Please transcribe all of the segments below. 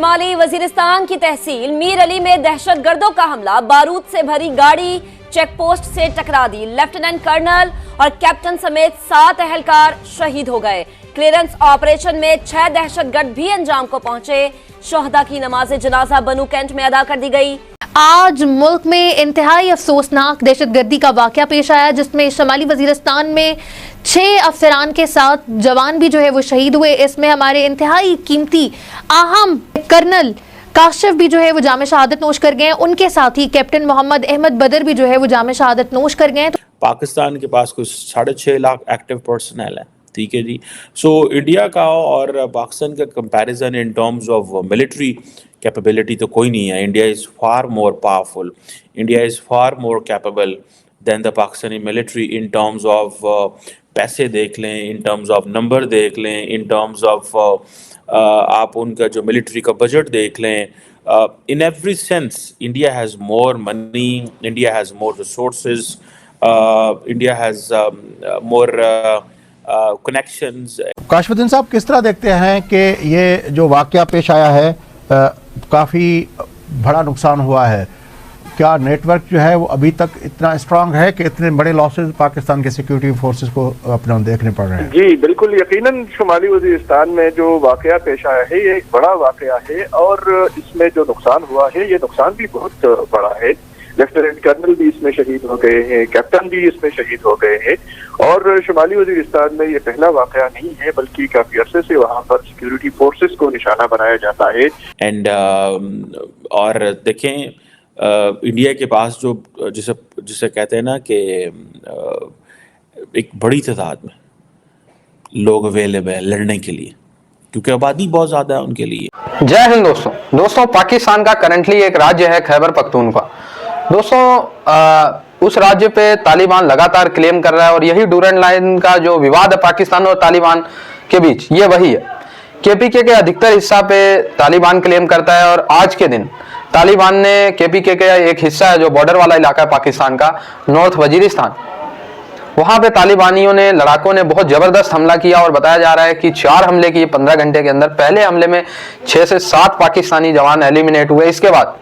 शुमाली वजीरिस्तान की तहसील मीर अली में दहशतगर्दों का हमला, बारूद से भरी गाड़ी चेक पोस्ट से टकरा दी। लेफ्टिनेंट कर्नल और कैप्टन समेत 7 एहलकार शहीद हो गए। क्लियरेंस ऑपरेशन में 6 दहशतगर्द भी अंजाम को पहुंचे। शोहदा की नमाज जनाजा बनू कैंट में अदा कर दी गई। आज मुल्क में इंतहाई अफसोसनाक दहशतगर्दी का वाकया पेश आया, जिसमें शुमाली वजीरिस्तान में 6 अफसरान के साथ जवान भी जो है वो शहीद हुए। इसमें हमारे इंतहाई कीमती अहम कर्नल काशिफ भी जो है वो जामे शहादत नोश कर गए। उनके साथ ही कैप्टन मोहम्मद अहमद बदर भी जो है वो जामे शहादत नोश कर गए। पाकिस्तान के पास कुछ 6.5 लाख एक्टिव पर्सनल है, ठीक है जी। सो इंडिया का और पाकिस्तान का comparison in terms of military capability तो कोई नहीं है। India is far more powerful, India is far more capable than the Pakistani military in terms of पैसे देख लें, इन टर्म्स ऑफ नंबर देख लें, इन टर्म्स ऑफ आप उनका जो मिलिट्री का बजट देख लें। In every sense India has more money, India has more resources, India has more connections. Kashfuddin sahab, किस तरह देखते हैं कि ये जो वाकया पेश आया है, काफ़ी बड़ा नुकसान हुआ है? क्या नेटवर्क जो है वो अभी तक इतना स्ट्रांग है कि इतने बड़े लॉसेस पाकिस्तान के सिक्योरिटी फोर्सेस को अपना देखने पड़ रहे हैं? जी बिल्कुल, यकीनन शुमाली वजीरिस्तान में जो वाकया पेश आया है ये एक बड़ा वाकया है और इसमें जो नुकसान हुआ है ये नुकसान भी बहुत बड़ा है। लेफ्टिनेंट कर्नल भी इसमें शहीद हो गए हैं, कैप्टन भी इसमें शहीद हो गए हैं और शुमाली वजीरिस्तान में ये पहला वाकया नहीं है बल्कि काफी अरसे से वहाँ पर सिक्योरिटी फोर्सेस को निशाना बनाया जाता है। एंड और देखें इंडिया के पास जो जिसे कहते हैं ना कि एक बड़ी तादाद में लोग अवेलेबल है लड़ने के लिए, क्योंकि आबादी बहुत ज़्यादा है उनके लिए। जय हिंद दोस्तों, पाकिस्तान का करंटली एक राज्य है खैबर पख्तूनख्वा। दोस्तों उस राज्य पे तालिबान लगातार क्लेम कर रहा है और यही डूरेंट लाइन का जो विवाद है पाकिस्तान और तालिबान के बीच, ये वही है। केपीके के अधिकतर हिस्सा पे तालिबान क्लेम करता है और आज के दिन तालिबान ने केपीके का एक हिस्सा है जो बॉर्डर वाला इलाका है पाकिस्तान का, नॉर्थ वजीरिस्तान, वहां पे तालिबानियों ने, लड़ाकों ने बहुत जबरदस्त हमला किया और बताया जा रहा है कि 4 हमले किए 15 घंटे के अंदर। पहले हमले में 6 से 7 पाकिस्तानी जवान एलिमिनेट हुए। इसके बाद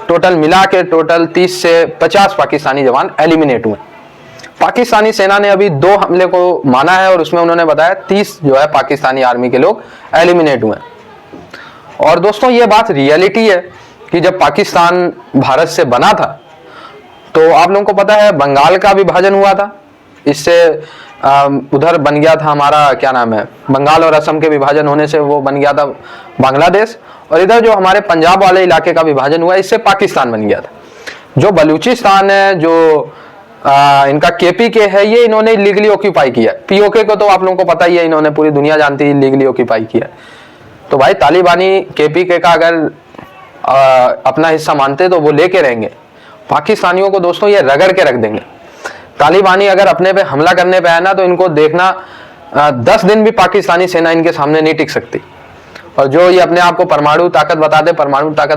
टोटल मिला के 30 से 50 पाकिस्तानी जवान एलिमिनेट हुए। पाकिस्तानी सेना ने अभी 2 हमले को माना है और उसमें उन्होंने बताया 30 जो है पाकिस्तानी आर्मी के लोग एलिमिनेट हुए। और दोस्तों ये बात रियलिटी है कि जब पाकिस्तान भारत से बना था तो आप लोगों को पता है बंगाल का विभाजन हुआ था, इससे उधर बन गया था हमारा क्या नाम है, बंगाल और असम के विभाजन होने से वो बन गया था बांग्लादेश, और इधर जो हमारे पंजाब वाले इलाके का विभाजन हुआ इससे पाकिस्तान बन गया था। जो बलूचिस्तान है, जो इनका केपीके है, ये इन्होंने लीगली ऑक्यूपाई किया। पीओके को तो आप लोगों को पता ही है, इन्होंने पूरी दुनिया जानती है लीगली ऑक्यूपाई किया। तो भाई तालिबानी केपीके का अगर अपना हिस्सा मानते तो वो लेके रहेंगे। पाकिस्तानियों को दोस्तों ये रगड़ के रख देंगे। तालिबानी अगर अपने पे हमला करने पे आए ना तो इनको देखना 10 दिन भी पाकिस्तानी सेना इनके सामने नहीं टिक सकती। और जो ये अपने आप को परमाणु ताकत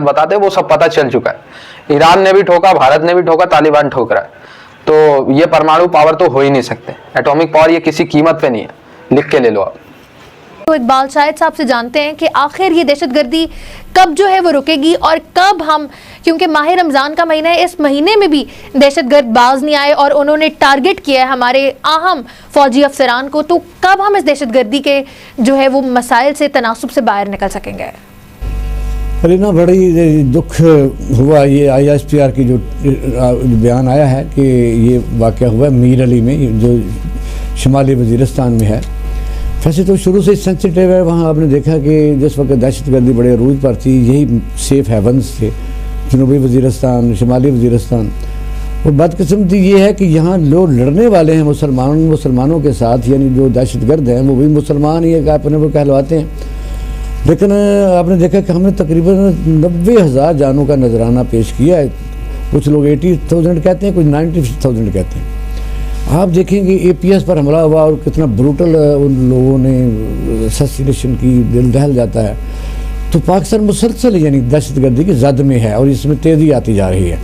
बताते वो सब पता चल चुका है। ईरान ने भी ठोका, भारत ने भी ठोका, तालिबान ठोक रहा है। तो ये परमाणु पावर तो हो ही नहीं सकते, एटॉमिक पावर ये किसी कीमत पे नहीं है, लिख के ले लो आप। तो इकबाल शाहिद साहब से जानते हैं कि आखिर ये दहशतगर्दी कब जो है वो रुकेगी और कब हम, क्योंकि माह रमज़ान का महीना है, इस महीने में भी दहशतगर्द बाज नहीं आए और उन्होंने टारगेट किया है हमारे अहम फौजी अफसरान को, तो कब हम इस दहशतगर्दी के जो है वो मसाइल से, तनासुब से बाहर निकल सकेंगे? अरे ना, बड़ी दुख हुआ ये ISPR की जो बयान आया है कि ये वाक़या हुआ मीर अली में जो शुमाली वजीरिस्तान में है। वैसे तो शुरू से सेंसिटिव है, वहाँ आपने देखा कि जिस वक्त दहशतगर्दी बड़े अरूज पर थी यही सेफ हेवन्स थे, जनूबी वजीरिस्तान, शुमाली वजीरिस्तान। और बदकिस्मती ये है कि यहाँ लोग लड़ने वाले हैं मुसलमानों के साथ, यानी जो दहशतगर्द हैं वो भी मुसलमान ही अपने को कहलवाते हैं। लेकिन आपने देखा कि हमने तकरीबन 90,000 जानों का नजराना पेश किया है। कुछ लोग 80,000 कहते हैं, कुछ 90,000 कहते हैं। आप देखेंगे APS पर हमला हुआ और कितना ब्रूटल उन लोगों ने असैसिनेशन की, दिल दहल जाता है। तो पाकिस्तान मुसलसल यानी दहशतगर्दी की जद में है और इसमें तेज़ी आती जा रही है।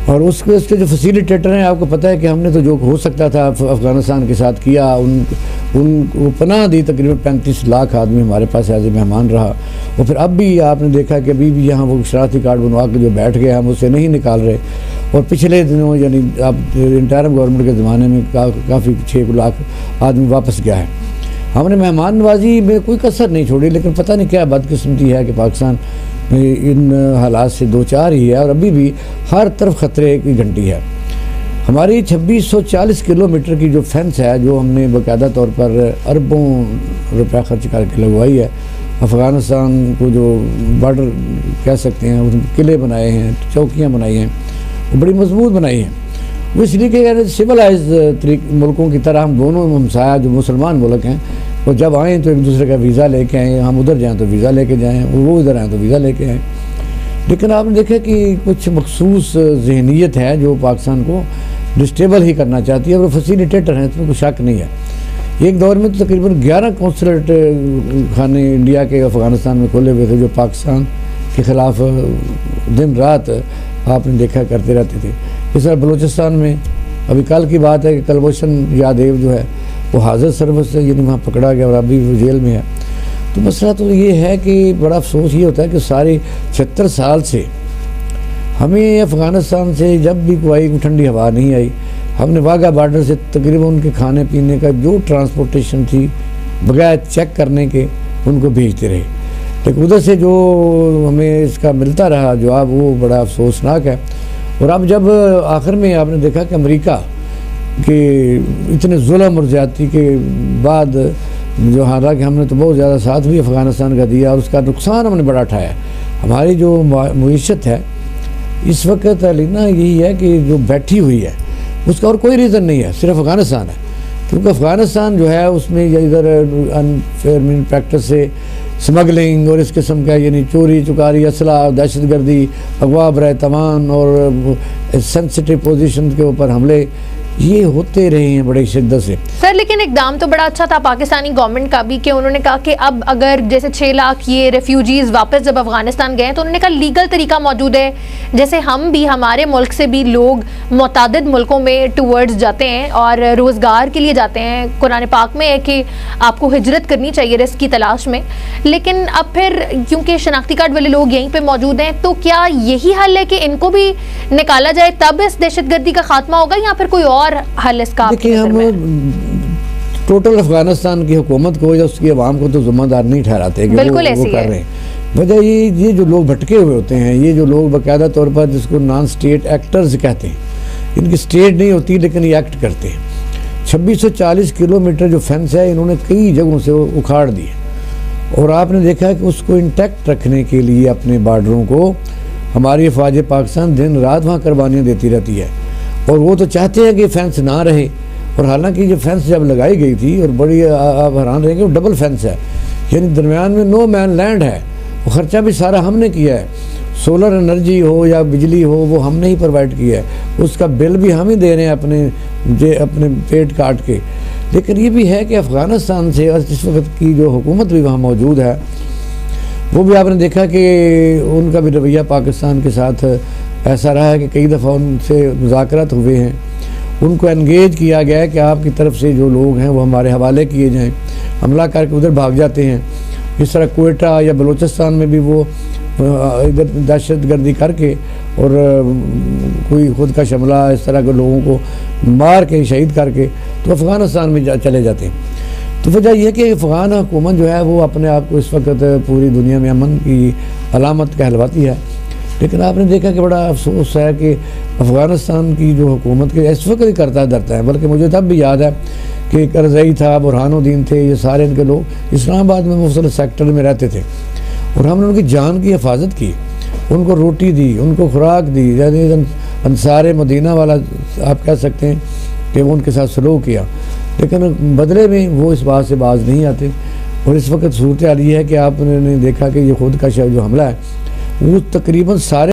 और उसके जो फैसिलिटेटर हैं, आपको पता है कि हमने तो जो हो सकता था अफ़गानिस्तान के साथ किया। उनको पनाह दी। तकरीबन 35 लाख आदमी हमारे पास एज ए मेहमान रहा। और फिर अब भी आपने देखा कि अभी भी यहाँ वो शरारती कार्ड बनवा के जो बैठ गए, हम उसे नहीं निकाल रहे। और पिछले दिनों यानी अब इंटरिम गवर्नमेंट के ज़माने में काफ़ी 6 लाख आदमी वापस गया है। हमने मेहमान नवाजी में कोई कसर नहीं छोड़ी, लेकिन पता नहीं क्या बदकिस्मती है कि पाकिस्तान इन हालात से दो चार ही है और अभी भी हर तरफ ख़तरे की घंटी है। हमारी 2640 किलोमीटर की जो फेंस है, जो हमने बाकायदा तौर पर अरबों रुपया खर्च करके लगवाई है, अफ़गानिस्तान को जो बॉर्डर कह सकते हैं, उसमें किले बनाए हैं, चौकियाँ बनाई हैं, वो बड़ी मजबूत बनाई हैं। वो इसलिए कि सिविलाइज मुल्कों की तरह हम दोनों हमसाया जो मुसलमान मुल्क हैं, वो जब आएँ तो एक दूसरे का वीज़ा लेके आएँ, हम उधर जाएँ तो वीज़ा लेके जाएँ, वो इधर आएँ तो वीज़ा लेके आएँ। लेकिन आपने देखा कि कुछ मखसूस जहनीत है जो पाकिस्तान को डिस्टेबल ही करना चाहती है, और वो फैसिलिटेटर हैं, इसमें कोई शक नहीं है। एक दौर में तो तकरीबन 11 कौंसलेट खाने इंडिया के अफ़गानिस्तान में खोले हुए थे, जो पाकिस्तान के ख़िलाफ़ दिन रात आपने देखा करते रहते थे। इस तरह बलूचिस्तान में अभी कल की बात है कि कुलभूषण यादव जो है वो हाजिर सर्विस से यानी वहाँ पकड़ा गया और अभी वो जेल में है। तो मसला तो ये है कि बड़ा अफसोस ये होता है कि सारे 76 साल से हमें अफ़गानिस्तान से जब भी कोई ठंडी हवा नहीं आई, हमने वाघा बॉर्डर से तकरीबन उनके खाने पीने का जो ट्रांसपोर्टेशन थी बगैर चेक करने के उनको भेजते रहे। लेकिन उधर से जो हमें इसका मिलता रहा जवाब, वो बड़ा अफसोसनाक है। और अब जब आखिर में आपने देखा कि अमेरिका के इतने जुल्म और ज़्यादती के बाद, जो हालांकि हमने तो बहुत ज़्यादा साथ भी अफ़गानिस्तान का दिया और उसका नुकसान हमने बड़ा उठाया, हमारी जो मईशत है इस वक्त अलीना यही है कि जो बैठी हुई है उसका और कोई रीज़न नहीं है, सिर्फ अफ़गानिस्तान है। क्योंकि अफ़गानिस्तान जो है उसमें इधर अनफेयर मीन प्रैक्टिस से स्मगलिंग और इस किस्म का यानी चोरी चुकारी, असला, दहशतगर्दी, अगवा बराए तमान और सेंसिटिव पोजीशन के ऊपर हमले ये होते रहे हैं बड़े शिद्दत से। सर लेकिन इकदाम तो बड़ा अच्छा था पाकिस्तानी गवर्नमेंट का भी कि उन्होंने कहा कि अब अगर जैसे 6 लाख ये रेफ्यूजीज वापस जब अफगानिस्तान गए तो उन्होंने कहा लीगल तरीका मौजूद है, जैसे हम भी हमारे मुल्क से भी लोग मुतादिद मुल्कों में टूवर्ड्स जाते हैं और रोज़गार के लिए जाते हैं। कुरान पाक में है कि आपको हिजरत करनी चाहिए रिस्क की तलाश में, लेकिन अब फिर क्योंकि शनाख्ती कार्ड वाले लोग यहीं पर मौजूद हैं, तो क्या यही हल है कि इनको भी निकाला जाए तब इस दहशतगर्दी का खात्मा होगा या फिर कोई और हल इसका? देखिए, हम टोटल अफगानिस्तान की हुकूमत को या उसकी आवाम को तो जिम्मेदार नहीं ठहराते कि वो कर रहे हैं। वजह ये जो लोग भटके हुए होते हैं, ये जो लोग बाकायदा तौर पर जिसको नॉन स्टेट एक्टर्स कहते हैं, इनकी स्टेट नहीं होती लेकिन ये एक्ट करते हैं। 2640 किलोमीटर जो फेंस है इन्होंने कई जगहों से उखाड़ दी और आपने देखा कि उसको इंटैक्ट रखने के लिए अपने बार्डरों को हमारी अफवाज पाकिस्तान दिन रात वहाँ कुर्बानियाँ देती रहती है और वो तो चाहते हैं कि फेंस ना रहे। और हालांकि ये फेंस जब लगाई गई थी और बड़ी आप हैरान रहेंगे, वो डबल फेंस है, यानी दरमियान में नो मैन लैंड है। वो ख़र्चा भी सारा हमने किया है, सोलर एनर्जी हो या बिजली हो वो हमने ही प्रोवाइड किया है, उसका बिल भी हम ही दे रहे हैं अपने पेट काट के। लेकिन ये भी है कि अफ़गानिस्तान से और इस वक्त की जो हुकूमत भी वहाँ मौजूद है, वो भी आपने देखा कि उनका भी रवैया पाकिस्तान के साथ ऐसा रहा है कि कई दफ़ा उनसे मुज़ाकरात हुए हैं, उनको एंगेज किया गया है कि आपकी तरफ से जो लोग हैं वो हमारे हवाले किए जाएं, हमला करके उधर भाग जाते हैं। इस तरह कोयटा या बलूचिस्तान में भी वो इधर दहशतगर्दी करके और कोई खुद का शमला इस तरह के लोगों को मार के शहीद करके तो अफ़गानिस्तान में चले जाते हैं। तो वजह यह कि अफ़गान हुकूमत जो है वो अपने आप को इस वक्त पूरी दुनिया में अमन की अलामत कहलवाती है। लेकिन आपने देखा कि बड़ा अफसोस है कि अफ़गानिस्तान की जो हुकूमत के इस वक्त ही करता धरता है, बल्कि मुझे तब भी याद है कि करज़ई था, बुरहानुद्दीन थे, ये सारे इनके लोग इस्लामाबाद में मुख्तलिफ सेक्टर में रहते थे और हमने उनकी जान की हिफाजत की, उनको रोटी दी, उनको खुराक दी, यानी अंसार मदीना वाला आप कह सकते हैं कि वो उनके साथ सलूक किया। लेकिन बदले में वो इस बात से बाज नहीं आते। और इस वक्त सूरत हाल ये है कि आपने देखा कि ये खुद का जो हमला है वो तकरीबन सारे